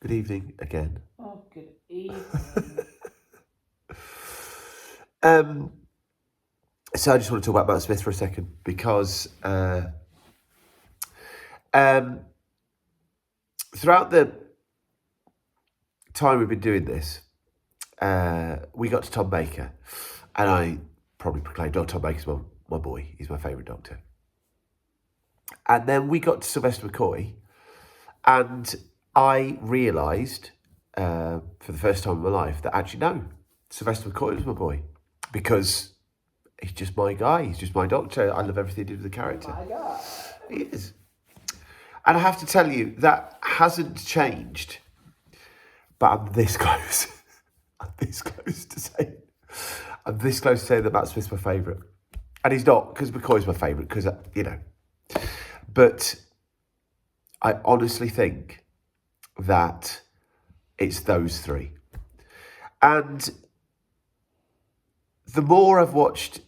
Good evening again. Oh, good evening. So I just want to talk about Matt Smith for a second because throughout the time we've been doing this, we got to Tom Baker, and I probably proclaimed, "Oh, Tom Baker's my boy. He's my favourite Doctor." And then we got to Sylvester McCoy, and I realised for the first time in my life that actually no, Sylvester McCoy was my boy because he's just my guy. He's just my Doctor. I love everything he did with the character. My God. He is. And I have to tell you, that hasn't changed. But I'm this close. I'm this close to saying that Matt Smith's my favourite. And he's not, because McCoy's my favourite, because, But I honestly think that it's those three. And the more I've watched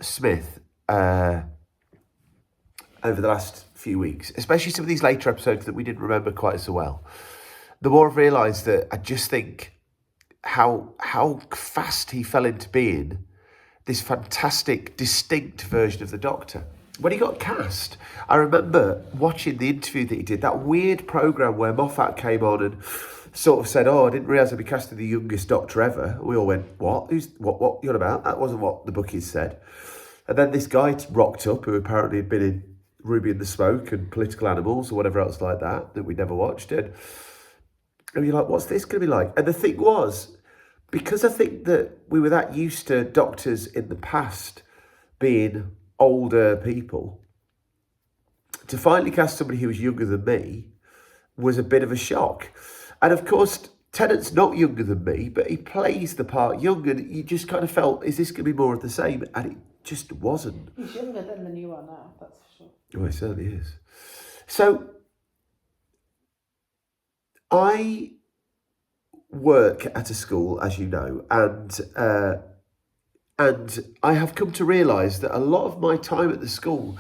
Smith over the last few weeks, especially some of these later episodes that we didn't remember quite so well, the more I've realised that I just think how fast he fell into being this fantastic, distinct version of the Doctor. When he got cast, I remember watching the interview that he did, that weird programme where Moffat came on and sort of said, "Oh, I didn't realise I'd be casting the youngest Doctor ever." We all went, "What? What you on about? That wasn't what the bookies said." And then this guy rocked up who apparently had been in Ruby and the Smoke and Political Animals or whatever else like that we never watched. And you're like, what's this going to be like? And the thing was, because I think that we were that used to Doctors in the past being older people, to finally cast somebody who was younger than me was a bit of a shock. And of course, Tennant's not younger than me, but he plays the part young, and you just kind of felt, is this going to be more of the same? And it just wasn't. He's younger than the new one now, that's for sure. Oh, he certainly is. So I work at a school, as you know, and I have come to realise that a lot of my time at the school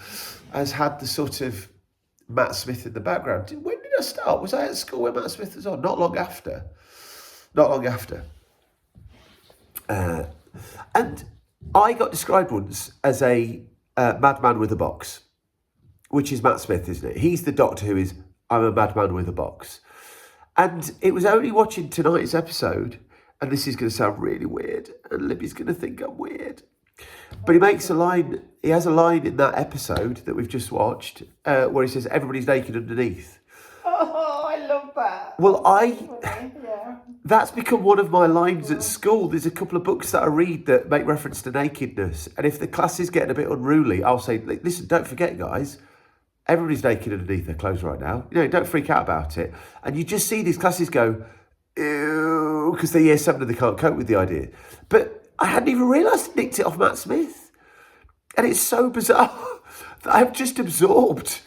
has had the sort of Matt Smith in the background. When did I start? Was I at school when Matt Smith was on? Not long after. And I got described once as a madman with a box, which is Matt Smith, isn't it? He's the Doctor who is, I'm a madman with a box. And it was only watching tonight's episode, and this is going to sound really weird, and Libby's going to think I'm weird, but he has a line in that episode that we've just watched where he says, "Everybody's naked underneath." Oh, I love that. Well, Yeah. that's become one of my lines at school. There's a couple of books that I read that make reference to nakedness, and if the class is getting a bit unruly, I'll say, "Listen, don't forget, guys, everybody's naked underneath their clothes right now. Don't freak out about it." And you just see these classes go, ew, because they're year 7 and they can't cope with the idea. But I hadn't even realised I nicked it off Matt Smith. And it's so bizarre that I've just absorbed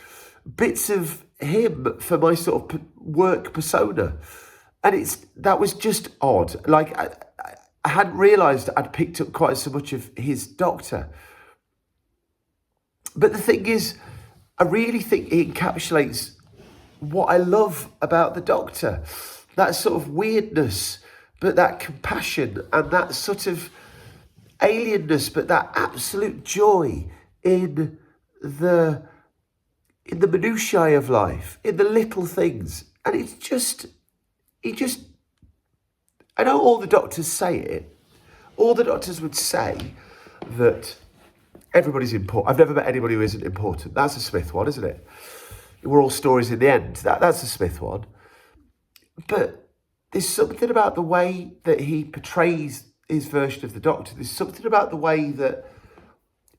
bits of him for my sort of work persona. And that was just odd. Like, I hadn't realised I'd picked up quite so much of his Doctor. But the thing is, I really think it encapsulates what I love about the Doctor. That sort of weirdness, but that compassion and that sort of alienness, but that absolute joy in the minutiae of life, in the little things. And I know all the Doctors say it. All the Doctors would say that everybody's important. I've never met anybody who isn't important. That's a Smith one, isn't it? We're all stories in the end. That's a Smith one. But there's something about the way that he portrays his version of the Doctor. There's something about the way that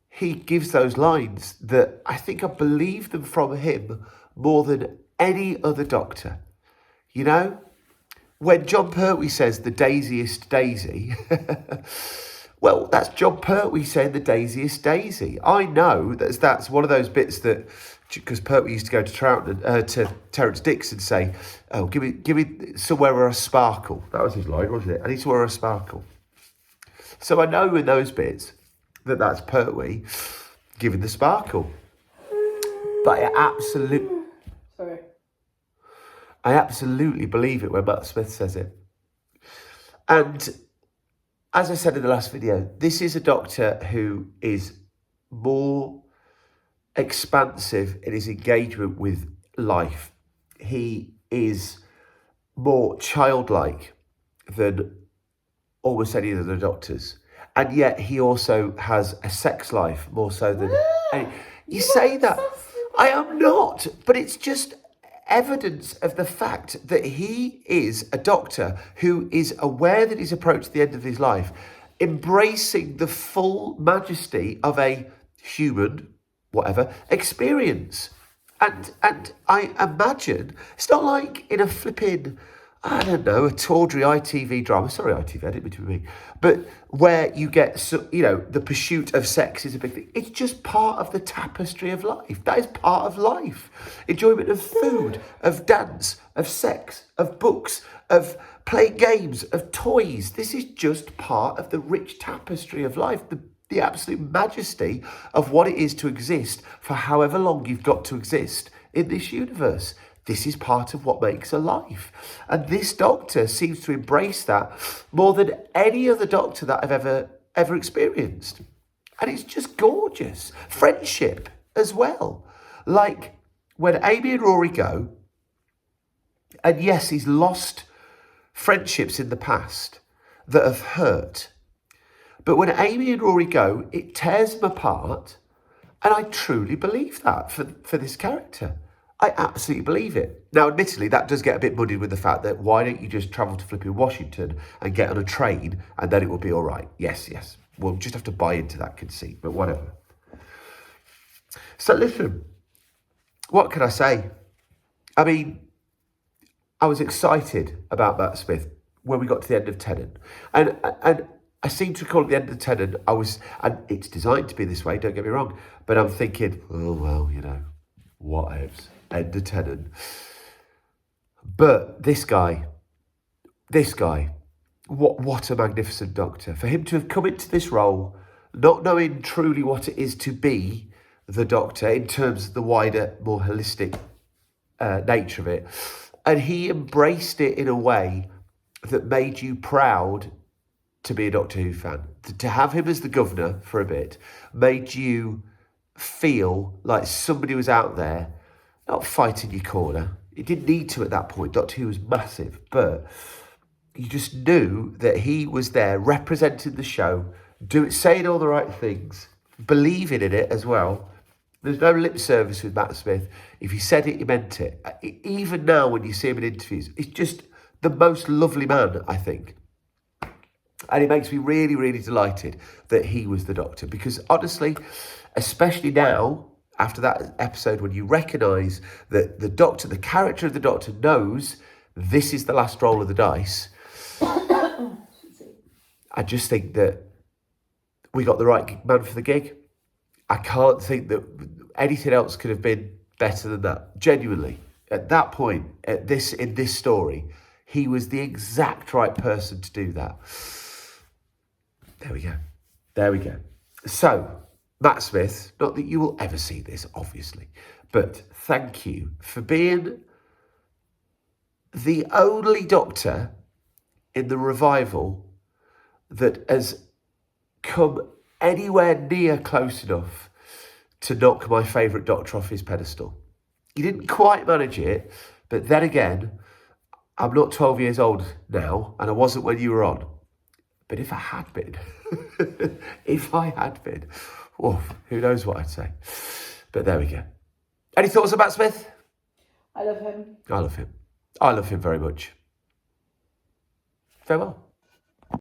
he gives those lines that I think I believe them from him more than any other Doctor. When John Pertwee says the daisiest daisy, well, that's John Pertwee saying the daisiest daisy. I know that's one of those bits that, because Pertwee used to go to Terence Dicks and say, "Oh, give me somewhere where a sparkle." That was his line, wasn't it? I need somewhere where a sparkle. So I know in those bits that's Pertwee giving the sparkle. But I absolutely believe it when Matt Smith says it. And as I said in the last video, this is a Doctor who is more expansive in his engagement with life. He is more childlike than almost any of the Doctors. And yet he also has a sex life more so than any. You say that. I am not, but it's just evidence of the fact that he is a Doctor who is aware that he's approached the end of his life, embracing the full majesty of a human, whatever, experience. And I imagine, it's not like in a flipping, I don't know, a tawdry ITV drama. Sorry, ITV, I didn't mean to be mean. But where you get, the pursuit of sex is a big thing. It's just part of the tapestry of life. That is part of life. Enjoyment of food, of dance, of sex, of books, of playing games, of toys. This is just part of the rich tapestry of life. The absolute majesty of what it is to exist for however long you've got to exist in this universe. This is part of what makes a life. And this Doctor seems to embrace that more than any other Doctor that I've ever experienced. And it's just gorgeous. Friendship as well. Like when Amy and Rory go, and yes, he's lost friendships in the past that have hurt. But when Amy and Rory go, it tears them apart. And I truly believe that for this character. I absolutely believe it. Now, admittedly, that does get a bit muddied with the fact that why don't you just travel to flipping Washington and get on a train and then it will be all right. Yes. We'll just have to buy into that conceit, but whatever. So listen, what can I say? I mean, I was excited about Matt Smith when we got to the end of Tennant. And I seem to recall at the end of Tennant, and it's designed to be this way, don't get me wrong, but I'm thinking, oh, well, what ifs, end of Tennant. But this guy, what a magnificent Doctor. For him to have come into this role, not knowing truly what it is to be the Doctor in terms of the wider, more holistic nature of it, and he embraced it in a way that made you proud to be a Doctor Who fan. To have him as the governor for a bit made you feel like somebody was out there, not fighting your corner. It didn't need to at that point. Doctor Who was massive, but you just knew that he was there representing the show, saying all the right things, believing in it as well. There's no lip service with Matt Smith. If he said it, he meant it. Even now when you see him in interviews, it's just the most lovely man, I think. And it makes me really, really delighted that he was the Doctor. Because honestly, especially now, after that episode, when you recognise that the Doctor, the character of the Doctor knows this is the last roll of the dice, I just think that we got the right man for the gig. I can't think that anything else could have been better than that. Genuinely, at that point, in this story, he was the exact right person to do that. There we go. So, Matt Smith, not that you will ever see this, obviously, but thank you for being the only Doctor in the revival that has come anywhere near close enough to knock my favourite Doctor off his pedestal. You didn't quite manage it, but then again, I'm not 12 years old now, and I wasn't when you were on. But if I had been, who knows what I'd say. But there we go. Any thoughts about Smith? I love him. I love him. I love him very much. Farewell.